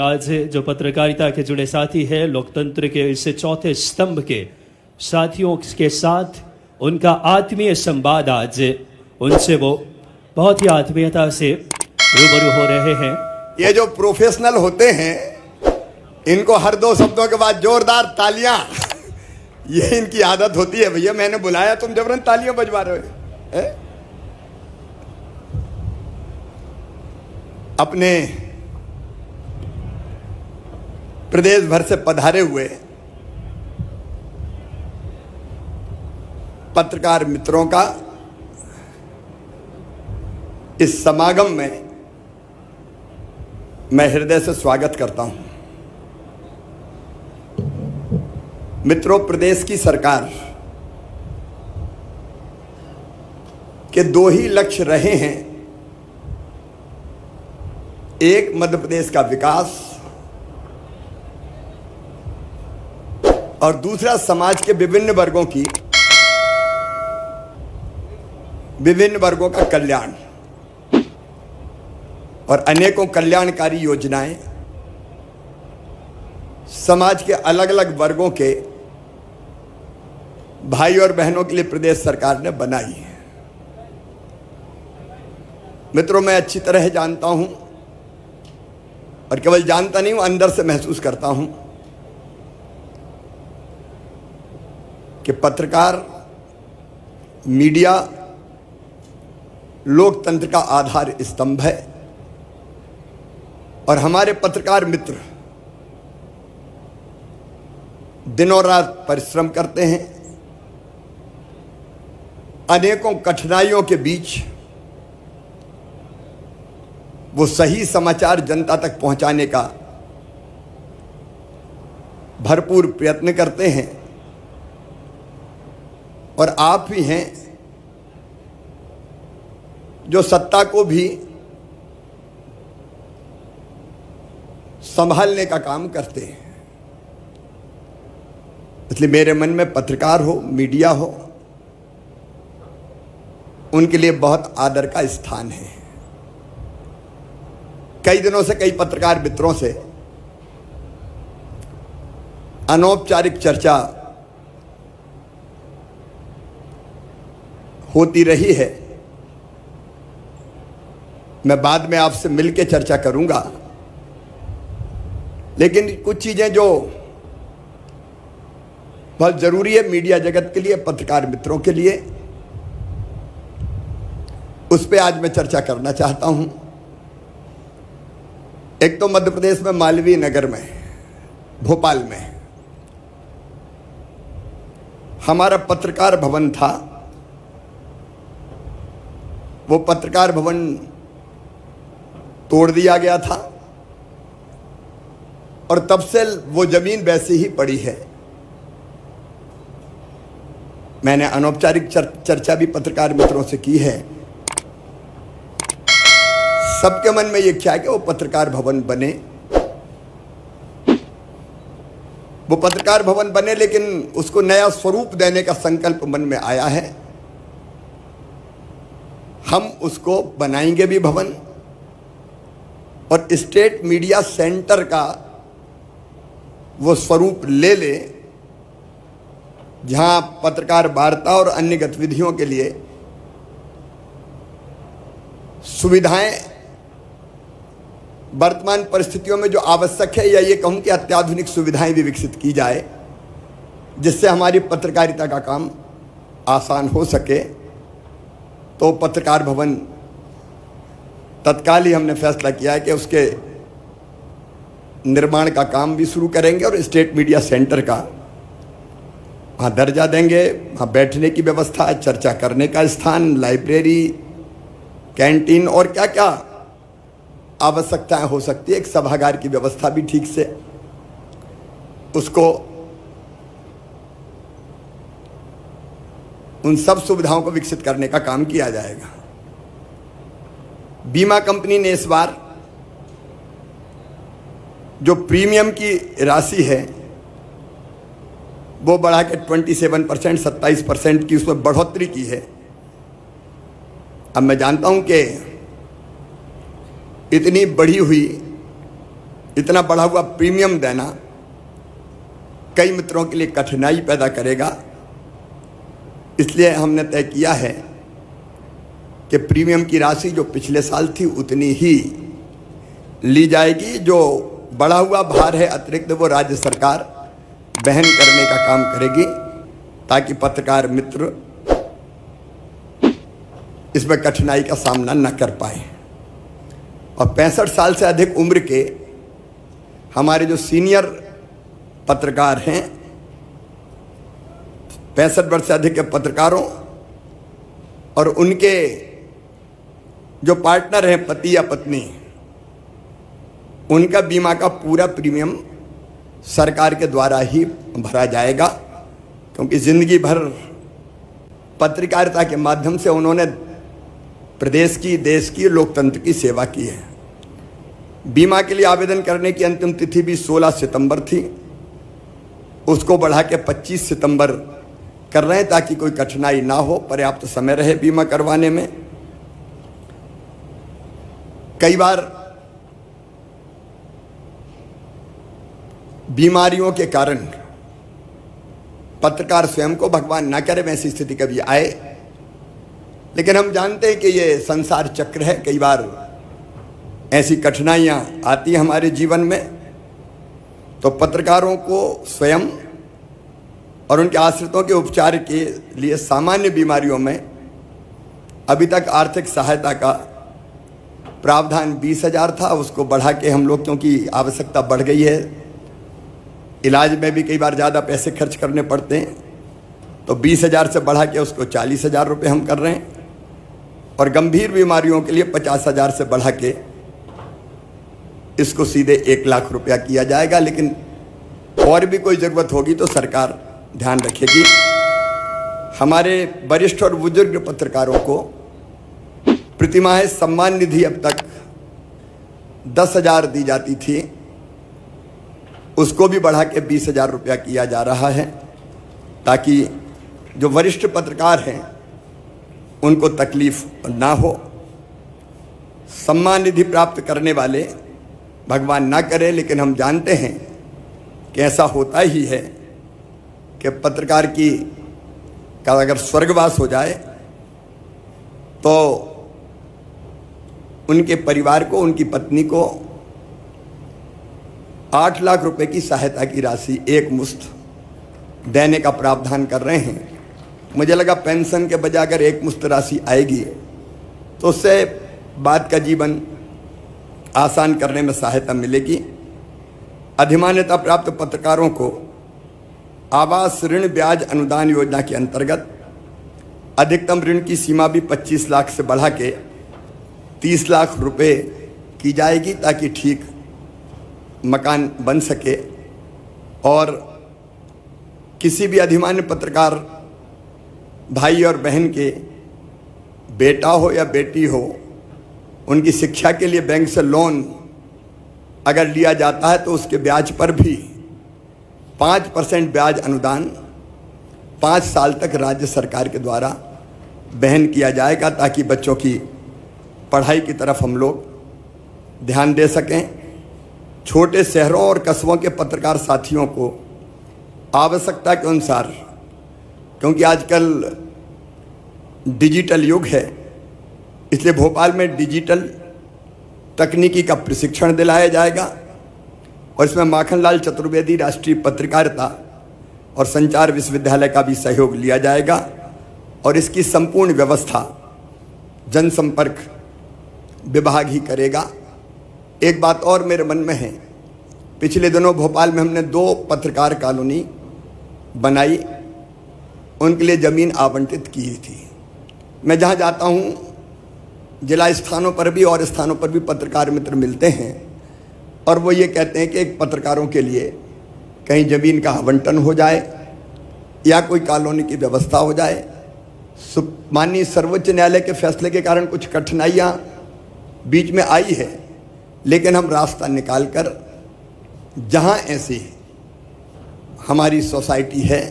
आज जो पत्रकारिता के जुड़े साथी हैं, लोकतंत्र के इस चौथे स्तंभ के साथियों के साथ उनका आत्मीय संवाद, आज उनसे वो बहुत ही आत्मीयता से रूबरू हो रहे हैं। ये जो प्रोफेशनल होते हैं, इनको हर दो शब्दों के बाद जोरदार तालियां, ये इनकी आदत होती है। भैया मैंने बुलाया, तुम जबरन तालियां बजवा रहे हो। अपने प्रदेश भर से पधारे हुए पत्रकार मित्रों का इस समागम में मैं हृदय से स्वागत करता हूं। मित्रों, प्रदेश की सरकार के दो ही लक्ष्य रहे हैं। एक, मध्य प्रदेश का विकास, और दूसरा, समाज के विभिन्न वर्गों का कल्याण और अनेकों कल्याणकारी योजनाएं समाज के अलग अलग वर्गों के भाई और बहनों के लिए प्रदेश सरकार ने बनाई है। मित्रों, मैं अच्छी तरह जानता हूं, और केवल जानता नहीं हूं, अंदर से महसूस करता हूं कि पत्रकार, मीडिया लोकतंत्र का आधार स्तंभ है, और हमारे पत्रकार मित्र दिनों रात परिश्रम करते हैं। अनेकों कठिनाइयों के बीच वो सही समाचार जनता तक पहुंचाने का भरपूर प्रयत्न करते हैं, और आप ही हैं जो सत्ता को भी संभालने का काम करते हैं। इसलिए मेरे मन में पत्रकार हो, मीडिया हो, उनके लिए बहुत आदर का स्थान है। कई दिनों से कई पत्रकार मित्रों से अनौपचारिक चर्चा होती रही है। मैं बाद में आपसे मिलकर चर्चा करूंगा, लेकिन कुछ चीजें जो बहुत जरूरी है मीडिया जगत के लिए, पत्रकार मित्रों के लिए, उस पर आज मैं चर्चा करना चाहता हूं। एक तो मध्य प्रदेश में मालवीय नगर में, भोपाल में हमारा पत्रकार भवन था। वो पत्रकार भवन तोड़ दिया गया था, और तब से वो जमीन वैसी ही पड़ी है। मैंने अनौपचारिक चर्चा भी पत्रकार मित्रों से की है। सबके मन में ये क्या है कि वो पत्रकार भवन बने, लेकिन उसको नया स्वरूप देने का संकल्प मन में आया है। हम उसको बनाएंगे भी भवन, और स्टेट मीडिया सेंटर का वो स्वरूप ले ले, जहां पत्रकार वार्ता और अन्य गतिविधियों के लिए सुविधाएं वर्तमान परिस्थितियों में जो आवश्यक है, या ये कहूं कि अत्याधुनिक सुविधाएं भी विकसित की जाए, जिससे हमारी पत्रकारिता का काम आसान हो सके। तो पत्रकार भवन तत्काल ही हमने फैसला किया है कि उसके निर्माण का काम भी शुरू करेंगे, और स्टेट मीडिया सेंटर का वहाँ दर्जा देंगे। वहाँ बैठने की व्यवस्था, चर्चा करने का स्थान, लाइब्रेरी, कैंटीन और क्या क्या आवश्यकताएं हो सकती है, एक सभागार की व्यवस्था भी ठीक से, उसको उन सब सुविधाओं को विकसित करने का काम किया जाएगा। बीमा कंपनी ने इस बार जो प्रीमियम की राशि है वो बढ़ा के 27%, 27% की उसमें बढ़ोतरी की है। अब मैं जानता हूं कि इतनी बढ़ी हुई इतना बढ़ा हुआ प्रीमियम देना कई मित्रों के लिए कठिनाई पैदा करेगा। इसलिए हमने तय किया है कि प्रीमियम की राशि जो पिछले साल थी उतनी ही ली जाएगी। जो बढ़ा हुआ भार है अतिरिक्त वो राज्य सरकार वहन करने का काम करेगी, ताकि पत्रकार मित्र इसमें कठिनाई का सामना न कर पाए। और 65 साल से अधिक उम्र के हमारे जो सीनियर पत्रकार हैं, 65 वर्ष से अधिक के पत्रकारों और उनके जो पार्टनर हैं, पति या पत्नी, उनका बीमा का पूरा प्रीमियम सरकार के द्वारा ही भरा जाएगा, क्योंकि जिंदगी भर पत्रकारिता के माध्यम से उन्होंने प्रदेश की, देश की, लोकतंत्र की सेवा की है। बीमा के लिए आवेदन करने की अंतिम तिथि भी 16 सितंबर थी, उसको बढ़ा के 25 सितंबर कर रहे हैं, ताकि कोई कठिनाई ना हो, पर्याप्त समय रहे बीमा करवाने में। कई बार बीमारियों के कारण पत्रकार स्वयं को, भगवान ना करे वैसी स्थिति कभी आए, लेकिन हम जानते हैं कि ये संसार चक्र है। कई बार ऐसी कठिनाइयां आती हैं हमारे जीवन में, तो पत्रकारों को स्वयं और उनके आश्रितों के उपचार के लिए सामान्य बीमारियों में अभी तक आर्थिक सहायता का प्रावधान 20,000 था, उसको बढ़ा के हम लोग, क्योंकि आवश्यकता बढ़ गई है, इलाज में भी कई बार ज़्यादा पैसे खर्च करने पड़ते हैं, तो 20,000 से बढ़ा के उसको 40,000 रुपये हम कर रहे हैं। और गंभीर बीमारियों के लिए 50,000 से बढ़ा के इसको सीधे 1 लाख रुपया किया जाएगा। लेकिन और भी कोई ज़रूरत होगी तो सरकार ध्यान रखेगी। हमारे वरिष्ठ और बुजुर्ग पत्रकारों को प्रतिमाह सम्मान निधि अब तक 10,000 दी जाती थी, उसको भी बढ़ा के 20,000 रुपया किया जा रहा है, ताकि जो वरिष्ठ पत्रकार हैं उनको तकलीफ ना हो। सम्मान निधि प्राप्त करने वाले, भगवान ना करे, लेकिन हम जानते हैं कि ऐसा होता ही है कि पत्रकार का अगर स्वर्गवास हो जाए तो उनके परिवार को, उनकी पत्नी को 8 लाख रुपए की सहायता की राशि एक मुश्त देने का प्रावधान कर रहे हैं। मुझे लगा पेंशन के बजाय अगर एक मुश्त राशि आएगी तो उससे बाद का जीवन आसान करने में सहायता मिलेगी। अधिमान्यता प्राप्त पत्रकारों को आवास ऋण ब्याज अनुदान योजना के अंतर्गत अधिकतम ऋण की सीमा भी 25 लाख से बढ़ा के 30 लाख रुपए की जाएगी, ताकि ठीक मकान बन सके। और किसी भी अधिमान्य पत्रकार भाई और बहन के बेटा हो या बेटी हो, उनकी शिक्षा के लिए बैंक से लोन अगर लिया जाता है तो उसके ब्याज पर भी 5% ब्याज अनुदान 5 साल तक राज्य सरकार के द्वारा वहन किया जाएगा, ताकि बच्चों की पढ़ाई की तरफ हम लोग ध्यान दे सकें। छोटे शहरों और कस्बों के पत्रकार साथियों को आवश्यकता के अनुसार, क्योंकि आजकल डिजिटल युग है, इसलिए भोपाल में डिजिटल तकनीकी का प्रशिक्षण दिलाया जाएगा। और इसमें माखनलाल चतुर्वेदी राष्ट्रीय पत्रकारिता और संचार विश्वविद्यालय का भी सहयोग लिया जाएगा। और इसकी संपूर्ण व्यवस्था जनसंपर्क विभाग ही करेगा। एक बात और मेरे मन में है, पिछले दिनों भोपाल में हमने 2 पत्रकार कॉलोनी बनाई, उनके लिए ज़मीन आवंटित की थी। मैं जहाँ जाता हूँ जिला स्थानों पर भी और स्थानों पर भी पत्रकार मित्र मिलते हैं, और वो ये कहते हैं कि एक पत्रकारों के लिए कहीं ज़मीन का आवंटन हो जाए या कोई कॉलोनी की व्यवस्था हो जाए। माननीय सर्वोच्च न्यायालय के फैसले के कारण कुछ कठिनाइयाँ बीच में आई है, लेकिन हम रास्ता निकाल कर जहाँ ऐसी हमारी सोसाइटी है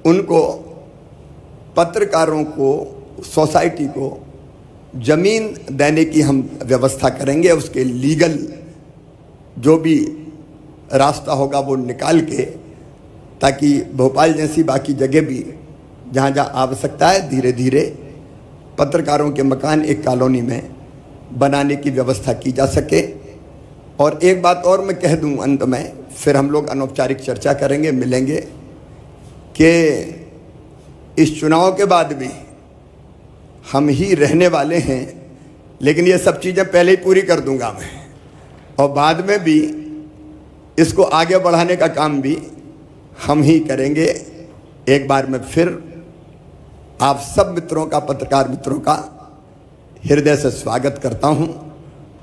उनको, पत्रकारों को, सोसाइटी को ज़मीन देने की हम व्यवस्था करेंगे। उसके लीगल जो भी रास्ता होगा वो निकाल के, ताकि भोपाल जैसी बाकी जगह भी जहाँ जहाँ आवश्यकता है धीरे धीरे पत्रकारों के मकान एक कॉलोनी में बनाने की व्यवस्था की जा सके। और एक बात और मैं कह दूं अंत में, फिर हम लोग अनौपचारिक चर्चा करेंगे, मिलेंगे, कि इस चुनाव के बाद भी हम ही रहने वाले हैं, लेकिन ये सब चीज़ें पहले ही पूरी कर दूंगा मैं, और बाद में भी इसको आगे बढ़ाने का काम भी हम ही करेंगे। एक बार मैं फिर आप सब मित्रों का, पत्रकार मित्रों का हृदय से स्वागत करता हूं।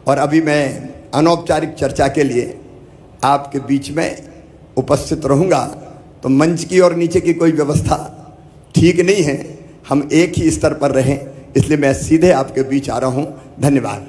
और अभी मैं अनौपचारिक चर्चा के लिए आपके बीच में उपस्थित रहूंगा, तो मंच की और नीचे की कोई व्यवस्था ठीक नहीं है, हम एक ही स्तर पर रहें, इसलिए मैं सीधे आपके बीच आ रहा हूं। धन्यवाद।